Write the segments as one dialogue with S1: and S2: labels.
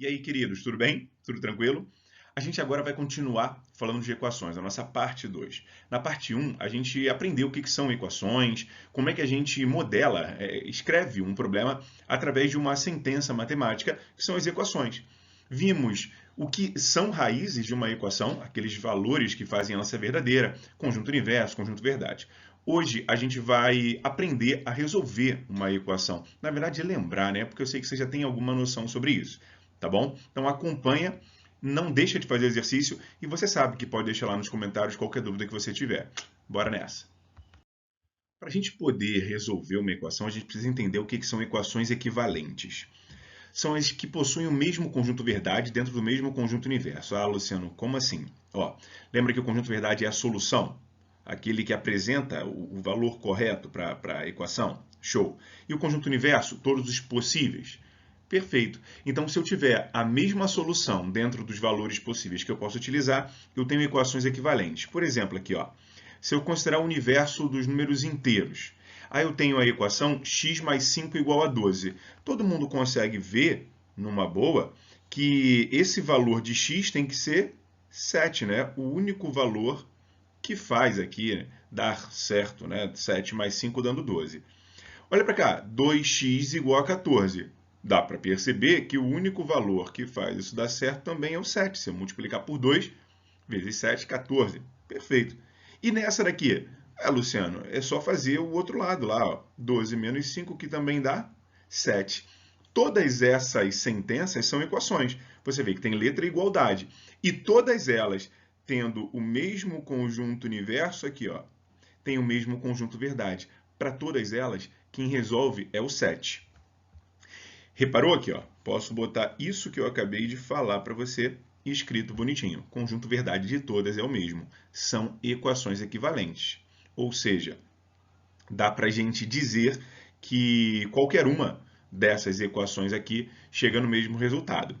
S1: E aí, queridos, tudo bem? Tudo tranquilo? A gente agora vai continuar falando de equações, a nossa parte 2. Na parte um, a gente aprendeu o que são equações, como é que a gente modela, escreve um problema através de uma sentença matemática, que são as equações. Vimos o que são raízes de uma equação, aqueles valores que fazem ela ser verdadeira, conjunto universo, conjunto verdade. Hoje a gente vai aprender a resolver uma equação. Na verdade, é lembrar, né? Porque eu sei que você já tem alguma noção sobre isso, tá bom? Então acompanha, não deixa de fazer exercício e você sabe que pode deixar lá nos comentários qualquer dúvida que você tiver. Bora nessa! Para a gente poder resolver uma equação, a gente precisa entender o que são equações equivalentes. São as que possuem o mesmo conjunto verdade dentro do mesmo conjunto universo. Ah, Luciano, como assim? Ó, lembra que o conjunto verdade é a solução? Aquele que apresenta o valor correto para a equação? Show! E o conjunto universo? Todos os possíveis? Perfeito. Então, se eu tiver a mesma solução dentro dos valores possíveis que eu posso utilizar, eu tenho equações equivalentes. Por exemplo, aqui, ó, se eu considerar o universo dos números inteiros, aí eu tenho a equação x mais 5 igual a 12. Todo mundo consegue ver, numa boa, que esse valor de x tem que ser 7, né? O único valor que faz aqui, né, dar certo, né? 7 mais 5 dando 12. Olha para cá, 2x igual a 14. Dá para perceber que o único valor que faz isso dar certo também é o 7. Se eu multiplicar por 2 vezes 7, 14. Perfeito. E nessa daqui, Luciano, é só fazer o outro lado lá, ó. 12 menos 5, que também dá 7. Todas essas sentenças são equações. Você vê que tem letra e igualdade. E todas elas, tendo o mesmo conjunto universo aqui, ó, tem o mesmo conjunto verdade. Para todas elas, quem resolve é o 7. Reparou aqui, ó? Posso botar isso que eu acabei de falar para você escrito bonitinho. Conjunto verdade de todas é o mesmo. São equações equivalentes. Ou seja, dá para a gente dizer que qualquer uma dessas equações aqui chega no mesmo resultado.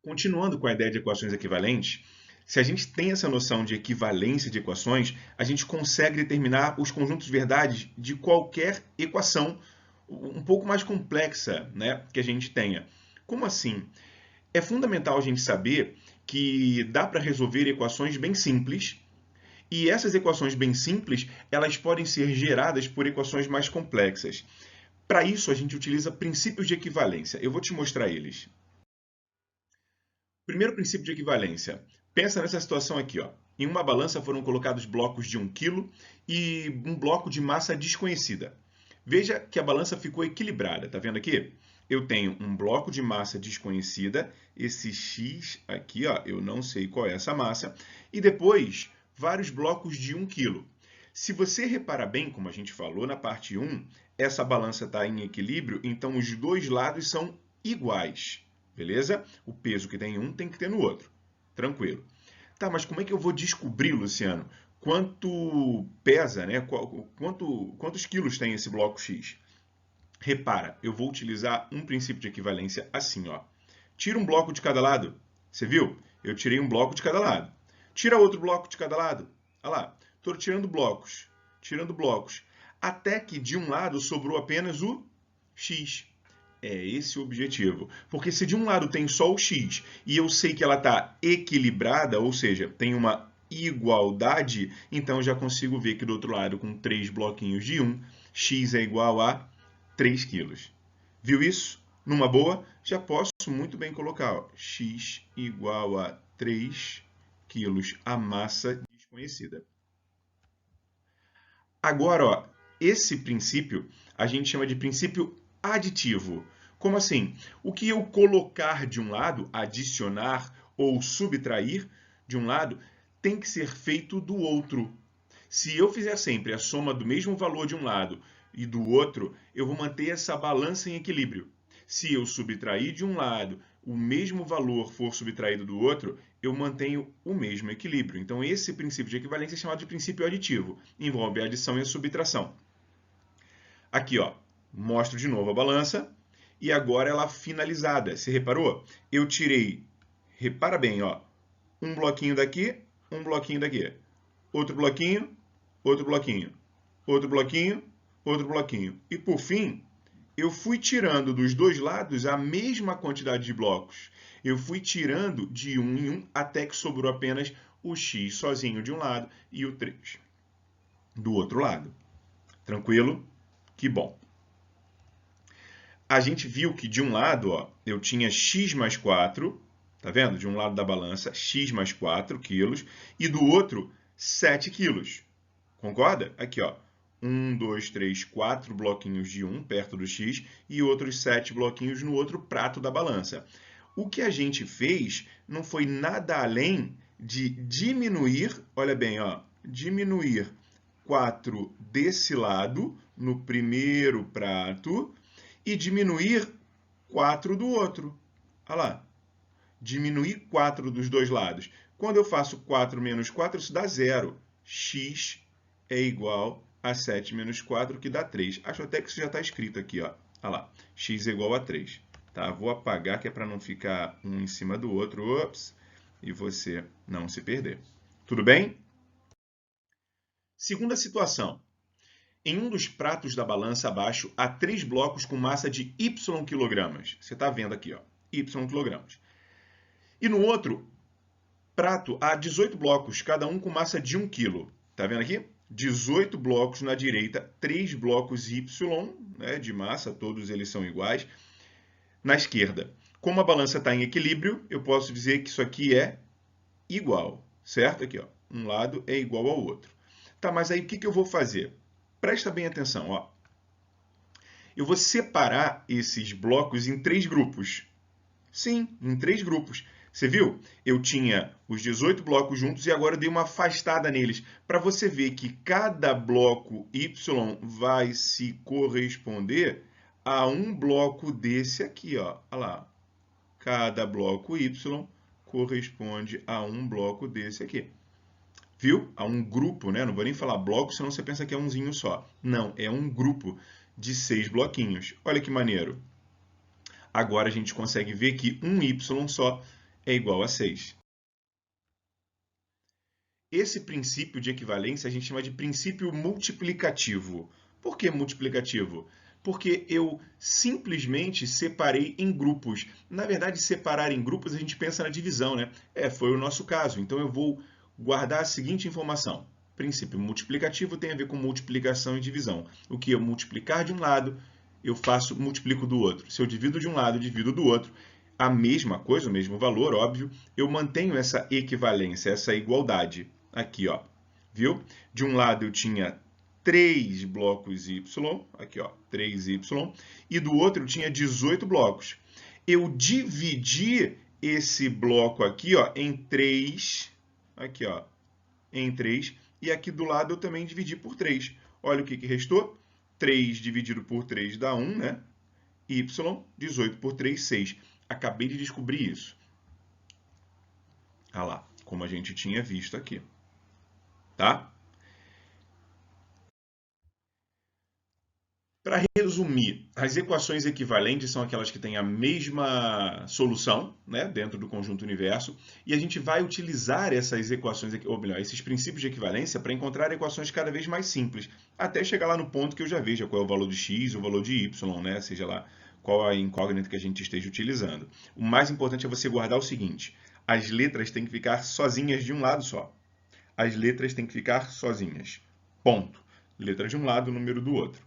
S1: Continuando com a ideia de equações equivalentes, se a gente tem essa noção de equivalência de equações, a gente consegue determinar os conjuntos de verdades de qualquer equação um pouco mais complexa, né, que a gente tenha. Como assim? É fundamental a gente saber que dá para resolver equações bem simples, e essas equações bem simples, elas podem ser geradas por equações mais complexas. Para isso, a gente utiliza princípios de equivalência. Eu vou te mostrar eles. Primeiro princípio de equivalência. Pensa nessa situação aqui, ó. Em uma balança foram colocados blocos de 1 kg e um bloco de massa desconhecida. Veja que a balança ficou equilibrada, tá vendo aqui? Eu tenho um bloco de massa desconhecida, esse X aqui, ó, eu não sei qual é essa massa, e depois vários blocos de 1 kg. Se você reparar bem, como a gente falou na parte 1, essa balança está em equilíbrio, então os dois lados são iguais. Beleza? O peso que tem em um tem que ter no outro. Tranquilo. Tá, mas como é que eu vou descobrir, Luciano, quanto pesa, né? Quantos quilos tem esse bloco X? Repara, eu vou utilizar um princípio de equivalência assim, ó. Tira um bloco de cada lado. Você viu? Eu tirei um bloco de cada lado. Tira outro bloco de cada lado. Olha lá, estou tirando blocos, até que de um lado sobrou apenas o X. É esse o objetivo. Porque se de um lado tem só o x e eu sei que ela está equilibrada, ou seja, tem uma igualdade, então eu já consigo ver que do outro lado, com 3 bloquinhos de 1, x é igual a 3 quilos. Viu isso? Numa boa, já posso muito bem colocar, ó, x igual a 3 quilos, a massa desconhecida. Agora, ó, esse princípio a gente chama de princípio aditivo. Como assim? O que eu colocar de um lado, adicionar ou subtrair de um lado, tem que ser feito do outro. Se eu fizer sempre a soma do mesmo valor de um lado e do outro, eu vou manter essa balança em equilíbrio. Se eu subtrair de um lado, o mesmo valor for subtraído do outro, eu mantenho o mesmo equilíbrio. Então, esse princípio de equivalência é chamado de princípio aditivo. Envolve a adição e a subtração. Aqui, ó, mostro de novo a balança e agora ela finalizada. Você reparou? Eu tirei, repara bem, ó, um bloquinho daqui, um bloquinho daqui. Outro bloquinho, outro bloquinho. Outro bloquinho, outro bloquinho. E por fim, eu fui tirando dos dois lados a mesma quantidade de blocos. Eu fui tirando de um em um até que sobrou apenas o x sozinho de um lado e o 3 do outro lado. Tranquilo? Que bom. A gente viu que de um lado, ó, eu tinha x mais 4, tá vendo? De um lado da balança, x mais 4 quilos, e do outro, 7 quilos. Concorda? Aqui, ó. 1, 2, 3, 4 bloquinhos de 1 perto do x e outros 7 bloquinhos no outro prato da balança. O que a gente fez não foi nada além de diminuir, olha bem, ó, diminuir 4 desse lado, no primeiro prato, e diminuir 4 do outro. Olha lá. Diminuir 4 dos dois lados. Quando eu faço 4 menos 4, isso dá 0. X é igual a 7 menos 4, que dá 3. Acho até que isso já está escrito aqui, ó. Olha lá. X é igual a 3. Tá? Vou apagar, que é para não ficar um em cima do outro. Ops! E você não se perder. Tudo bem? Segunda situação. Em um dos pratos da balança abaixo, há 3 blocos com massa de y quilogramas. Você está vendo aqui, ó, y quilogramas. E no outro prato, há 18 blocos, cada um com massa de 1 kg. Está vendo aqui? 18 blocos na direita, 3 blocos y, né, de massa, todos eles são iguais. Na esquerda, como a balança está em equilíbrio, eu posso dizer que isso aqui é igual, certo? Aqui, ó, um lado é igual ao outro. Tá, mas aí o que eu vou fazer? Presta bem atenção, ó. Eu vou separar esses blocos em 3 grupos. Sim, em 3 grupos. Você viu? Eu tinha os 18 blocos juntos e agora eu dei uma afastada neles, para você ver que cada bloco Y vai se corresponder a um bloco desse aqui, ó. Olha lá. Cada bloco Y corresponde a um bloco desse aqui. Viu? A um grupo, né? Não vou nem falar bloco, senão você pensa que é umzinho só. Não, é um grupo de 6 bloquinhos. Olha que maneiro. Agora a gente consegue ver que um y só é igual a 6. Esse princípio de equivalência a gente chama de princípio multiplicativo. Por que multiplicativo? Porque eu simplesmente separei em grupos. Na verdade, separar em grupos a gente pensa na divisão, né? Foi o nosso caso. Então eu vou guardar a seguinte informação. Princípio multiplicativo tem a ver com multiplicação e divisão. O que eu multiplicar de um lado, eu multiplico do outro. Se eu divido de um lado, divido do outro. A mesma coisa, o mesmo valor, óbvio, eu mantenho essa equivalência, essa igualdade. Aqui, ó, viu? De um lado eu tinha 3 blocos y, aqui, ó, 3y, e do outro eu tinha 18 blocos. Eu dividi esse bloco aqui, ó, em 3, aqui, ó, em 3, e aqui do lado eu também dividi por 3. Olha o que restou. 3 dividido por 3 dá 1, né? Y, 18 por 3, 6. Acabei de descobrir isso. Olha lá, como a gente tinha visto aqui. Tá? Para resumir, as equações equivalentes são aquelas que têm a mesma solução, né, dentro do conjunto universo, e a gente vai utilizar essas equações, ou melhor, esses princípios de equivalência para encontrar equações cada vez mais simples, até chegar lá no ponto que eu já veja qual é o valor de x, o valor de y, né, seja lá qual a incógnita que a gente esteja utilizando. O mais importante é você guardar o seguinte: as letras têm que ficar sozinhas de um lado só. As letras têm que ficar sozinhas. Ponto. Letra de um lado, número do outro.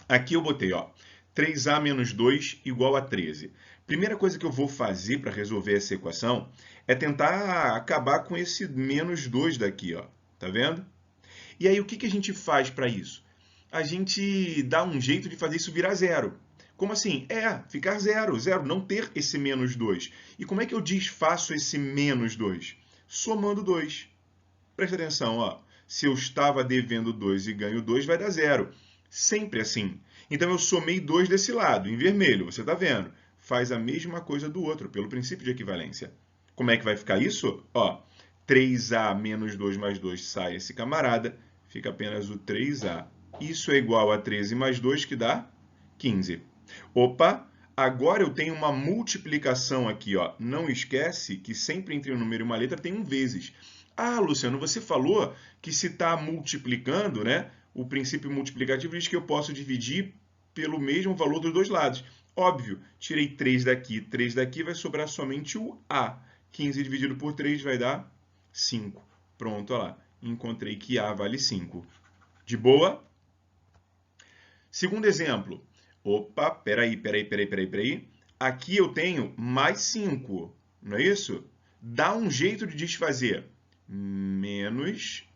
S1: Aqui eu botei, ó, 3a menos 2 igual a 13. Primeira coisa que eu vou fazer para resolver essa equação é tentar acabar com esse menos 2 daqui, ó. Tá vendo? E aí o que a gente faz para isso? A gente dá um jeito de fazer isso virar zero. Como assim? Ficar zero, zero, não ter esse menos 2. E como é que eu desfaço esse menos 2? Somando 2. Presta atenção, ó. Se eu estava devendo 2 e ganho 2, vai dar zero. Sempre assim. Então eu somei 2 desse lado, em vermelho, você está vendo? Faz a mesma coisa do outro, pelo princípio de equivalência. Como é que vai ficar isso? Ó, 3a menos 2 mais 2 sai esse camarada, fica apenas o 3a. Isso é igual a 13 mais 2, que dá 15. Opa, agora eu tenho uma multiplicação aqui, ó. Não esquece que sempre entre um número e uma letra tem um vezes. Ah, Luciano, você falou que se está multiplicando, né? O princípio multiplicativo diz que eu posso dividir pelo mesmo valor dos dois lados. Óbvio, tirei 3 daqui, vai sobrar somente o A. 15 dividido por 3 vai dar 5. Pronto, olha lá. Encontrei que A vale 5. De boa? Segundo exemplo. Opa, peraí. Aqui eu tenho mais 5, não é isso? Dá um jeito de desfazer. Menos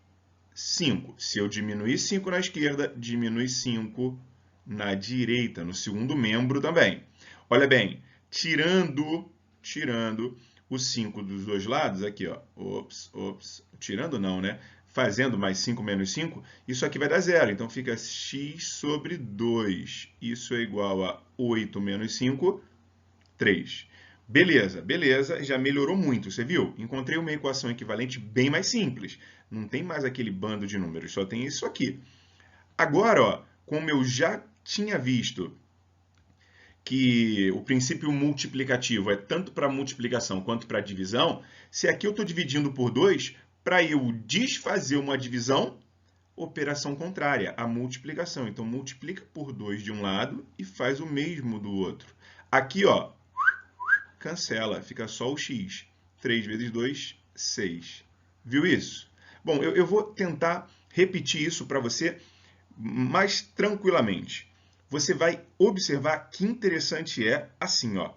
S1: 5. Se eu diminuir 5 na esquerda, diminui 5 na direita, no segundo membro também. Olha bem, tirando o 5 dos dois lados, aqui, ó. Tirando não, né? Fazendo mais 5 menos 5, isso aqui vai dar zero. Então fica x sobre 2. Isso é igual a 8 menos 5, 3. Beleza, já melhorou muito, você viu? Encontrei uma equação equivalente bem mais simples. Não tem mais aquele bando de números, só tem isso aqui. Agora, ó, como eu já tinha visto que o princípio multiplicativo é tanto para multiplicação quanto para divisão, se aqui eu estou dividindo por 2, para eu desfazer uma divisão, operação contrária, a multiplicação. Então, multiplica por 2 de um lado e faz o mesmo do outro. Aqui, ó, cancela, fica só o x. 3 vezes 2, 6. Viu isso? Bom, eu vou tentar repetir isso para você mais tranquilamente. Você vai observar que interessante é assim, ó.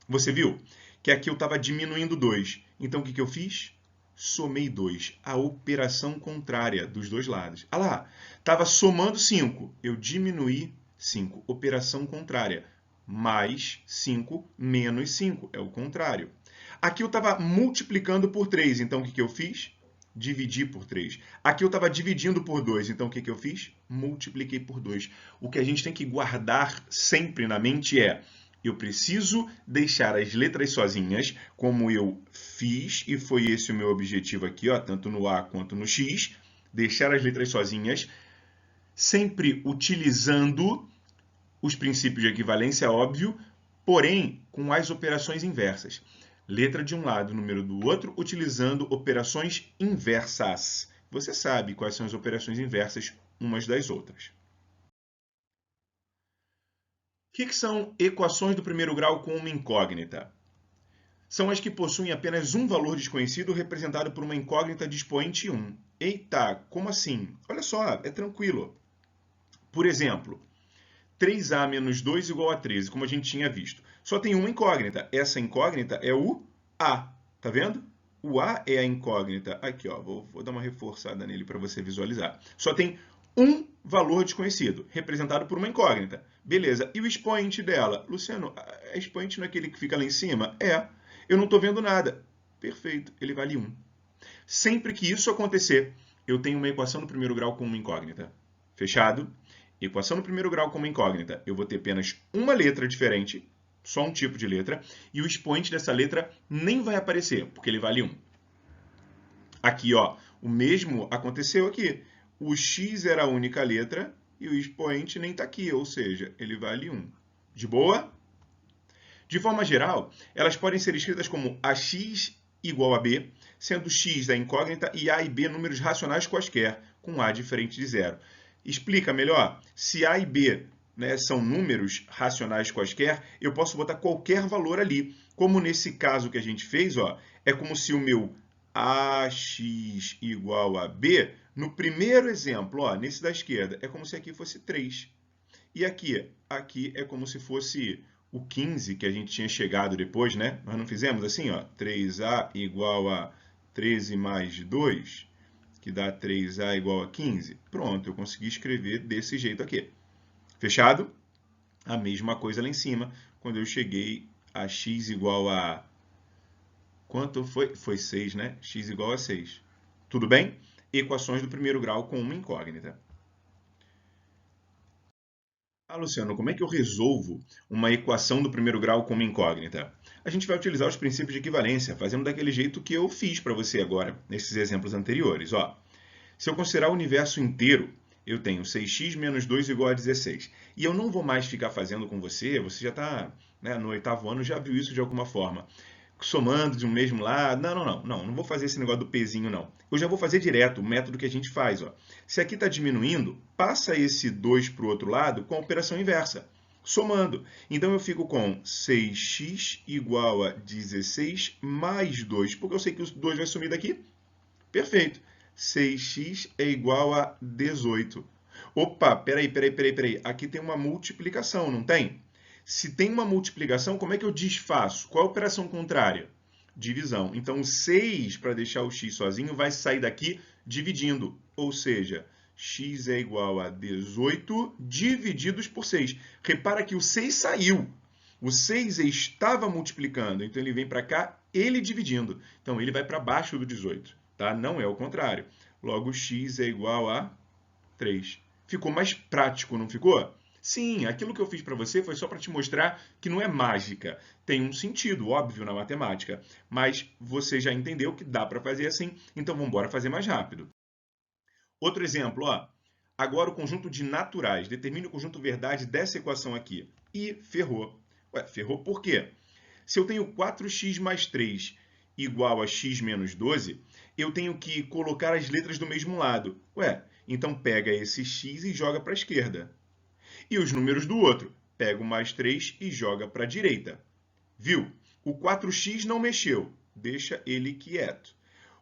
S1: Você viu que aqui eu estava diminuindo 2. Então, o que eu fiz? Somei 2. A operação contrária dos dois lados. Ah lá, estava somando 5. Eu diminuí 5. Operação contrária. Mais 5 menos 5. É o contrário. Aqui eu estava multiplicando por 3. Então, o que eu fiz? Dividir por 3. Aqui eu estava dividindo por 2, então o que eu fiz? Multipliquei por 2. O que a gente tem que guardar sempre na mente é: eu preciso deixar as letras sozinhas, como eu fiz, e foi esse o meu objetivo aqui, ó, tanto no A quanto no X, deixar as letras sozinhas, sempre utilizando os princípios de equivalência, óbvio, porém com as operações inversas. Letra de um lado, número do outro, utilizando operações inversas. Você sabe quais são as operações inversas umas das outras. O que são equações do primeiro grau com uma incógnita? São as que possuem apenas um valor desconhecido representado por uma incógnita de expoente 1. Eita, como assim? Olha só, é tranquilo. Por exemplo, 3a menos 2 igual a 13, como a gente tinha visto. Só tem uma incógnita. Essa incógnita é o A. Tá vendo? O A é a incógnita. Aqui, ó, vou dar uma reforçada nele para você visualizar. Só tem um valor desconhecido, representado por uma incógnita. Beleza. E o expoente dela? Luciano, a expoente não é aquele que fica lá em cima? É. Eu não estou vendo nada. Perfeito, ele vale 1. Sempre que isso acontecer, eu tenho uma equação no primeiro grau com uma incógnita. Fechado? Equação no primeiro grau com uma incógnita. Eu vou ter apenas uma letra diferente, só um tipo de letra, e o expoente dessa letra nem vai aparecer, porque ele vale 1. Aqui, ó, o mesmo aconteceu aqui. O x era a única letra e o expoente nem está aqui, ou seja, ele vale 1. De boa? De forma geral, elas podem ser escritas como ax igual a b, sendo x a incógnita e a e b números racionais quaisquer, com a diferente de zero. Explica melhor. Se a e b, né, são números racionais quaisquer, eu posso botar qualquer valor ali. Como nesse caso que a gente fez, ó, é como se o meu ax igual a b, no primeiro exemplo, ó, nesse da esquerda, é como se aqui fosse 3. E aqui é como se fosse o 15 que a gente tinha chegado depois, né? Nós não fizemos assim, ó, 3a igual a 13 mais 2, que dá 3a igual a 15. Pronto, eu consegui escrever desse jeito aqui. Fechado? A mesma coisa lá em cima, quando eu cheguei a x igual a... Quanto foi? Foi 6, né? X igual a 6. Tudo bem? Equações do primeiro grau com uma incógnita. Ah, Luciano, como é que eu resolvo uma equação do primeiro grau com uma incógnita? A gente vai utilizar os princípios de equivalência, fazendo daquele jeito que eu fiz para você agora, nesses exemplos anteriores. Ó, se eu considerar o universo inteiro, eu tenho 6x menos 2 igual a 16. E eu não vou mais ficar fazendo com você, você já está, né, no 8º ano, já viu isso de alguma forma. somando de um mesmo lado. Não vou fazer esse negócio do pezinho, não. Eu já vou fazer direto o método que a gente faz. Ó. Se aqui está diminuindo, passa esse 2 para o outro lado com a operação inversa, somando. Então, eu fico com 6x igual a 16 mais 2, porque eu sei que o 2 vai sumir daqui. Perfeito. 6x é igual a 18. Opa, peraí. Aqui tem uma multiplicação, não tem? Se tem uma multiplicação, como é que eu desfaço? Qual é a operação contrária? Divisão. Então, 6, para deixar o x sozinho, vai sair daqui dividindo. Ou seja, x é igual a 18 divididos por 6. Repara que o 6 saiu. O 6 estava multiplicando, então ele vem para cá, ele dividindo. Então, ele vai para baixo do 18, tá? Não é o contrário. Logo, x é igual a 3. Ficou mais prático, não ficou? Sim, aquilo que eu fiz para você foi só para te mostrar que não é mágica. Tem um sentido, óbvio, na matemática. Mas você já entendeu que dá para fazer assim, então vamos embora fazer mais rápido. Outro exemplo, ó. Agora o conjunto de naturais. Determine o conjunto verdade dessa equação aqui. E ferrou. Ué, ferrou por quê? Se eu tenho 4x mais 3 igual a x menos 12, eu tenho que colocar as letras do mesmo lado. Ué, então pega esse x e joga para a esquerda. E os números do outro, pega o mais 3 e joga para a direita. Viu? O 4x não mexeu, deixa ele quieto.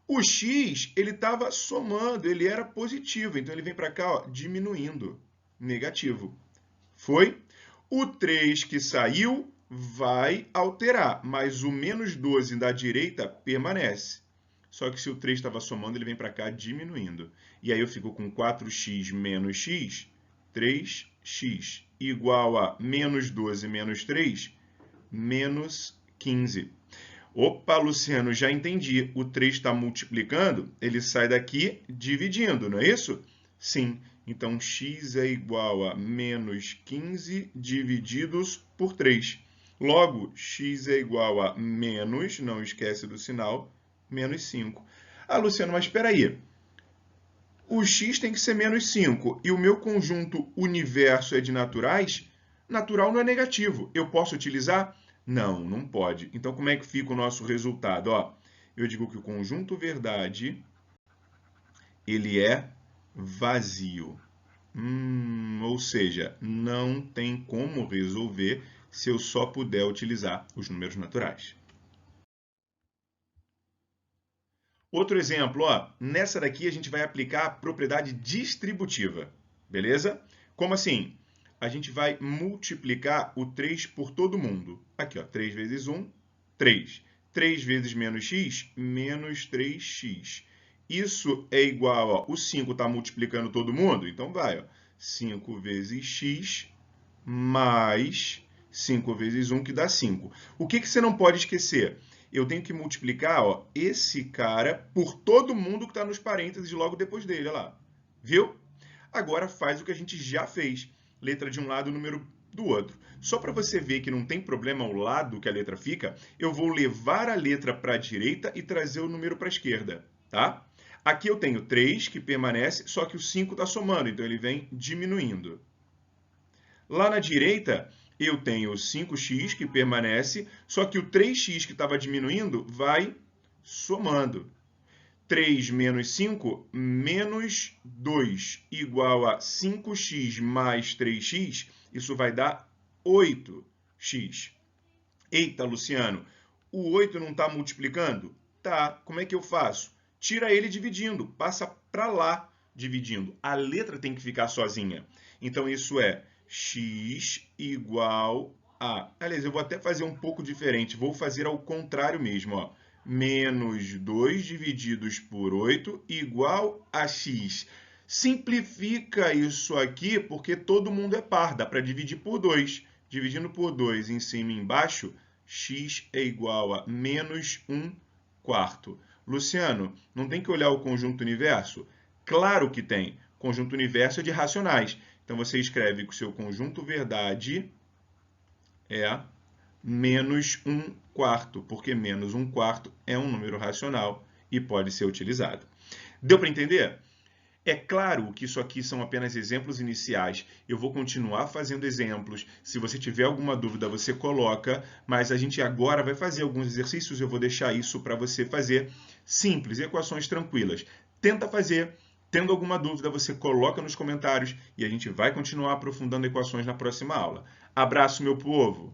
S1: O x, ele estava somando, ele era positivo, então ele vem para cá, ó, diminuindo, negativo. Foi? O 3 que saiu vai alterar, mas o menos 12 da direita permanece. Só que se o 3 estava somando, ele vem para cá diminuindo. E aí eu fico com 4x menos x, 3x, igual a menos 12 menos 3, menos 15. Opa, Luciano, já entendi. O 3 está multiplicando, ele sai daqui dividindo, não é isso? Sim. Então, x é igual a menos 15 divididos por 3. Logo, x é igual a menos, não esquece do sinal, menos 5. Ah, Luciano, mas espera aí. O x tem que ser menos 5 e o meu conjunto universo é de naturais? Natural não é negativo. Eu posso utilizar? Não pode. Então, como é que fica o nosso resultado? Ó, eu digo que o conjunto verdade ele é vazio. Ou seja, não tem como resolver se eu só puder utilizar os números naturais. Outro exemplo, ó, nessa daqui a gente vai aplicar a propriedade distributiva, beleza? Como assim? A gente vai multiplicar o 3 por todo mundo. Aqui, ó, 3 vezes 1, 3. 3 vezes menos x, menos 3x. Isso é igual, ó, o 5 está multiplicando todo mundo, então vai, ó, 5 vezes x mais 5 vezes 1, que dá 5. O que você não pode esquecer? Eu tenho que multiplicar, ó, esse cara por todo mundo que está nos parênteses logo depois dele, olha lá. Viu? Agora faz o que a gente já fez. Letra de um lado, número do outro. Só para você ver que não tem problema ao lado que a letra fica, eu vou levar a letra para a direita e trazer o número para a esquerda, tá? Aqui eu tenho 3 que permanece, só que o 5 está somando, então ele vem diminuindo. Lá na direita, eu tenho o 5x que permanece, só que o 3x que estava diminuindo vai somando. 3 menos 5, menos 2, igual a 5x mais 3x, isso vai dar 8x. Eita, Luciano, o 8 não está multiplicando? Tá, como é que eu faço? Tira ele dividindo, passa para lá dividindo. A letra tem que ficar sozinha. Então, isso é x igual a... Aliás, eu vou até fazer um pouco diferente. Vou fazer ao contrário mesmo, ó. Menos 2 divididos por 8 igual a x. Simplifica isso aqui porque todo mundo é par. Dá para dividir por 2. Dividindo por 2 em cima e embaixo, x é igual a menos 1 quarto. Luciano, não tem que olhar o conjunto universo? Claro que tem. Conjunto universo é de racionais. Então, você escreve que o seu conjunto verdade é menos 1 quarto, porque menos 1 quarto é um número racional e pode ser utilizado. Deu para entender? É claro que isso aqui são apenas exemplos iniciais. Eu vou continuar fazendo exemplos. Se você tiver alguma dúvida, você coloca, mas a gente agora vai fazer alguns exercícios. Eu vou deixar isso para você fazer simples, equações tranquilas. Tenta fazer. Tendo alguma dúvida, você coloca nos comentários e a gente vai continuar aprofundando equações na próxima aula. Abraço, meu povo!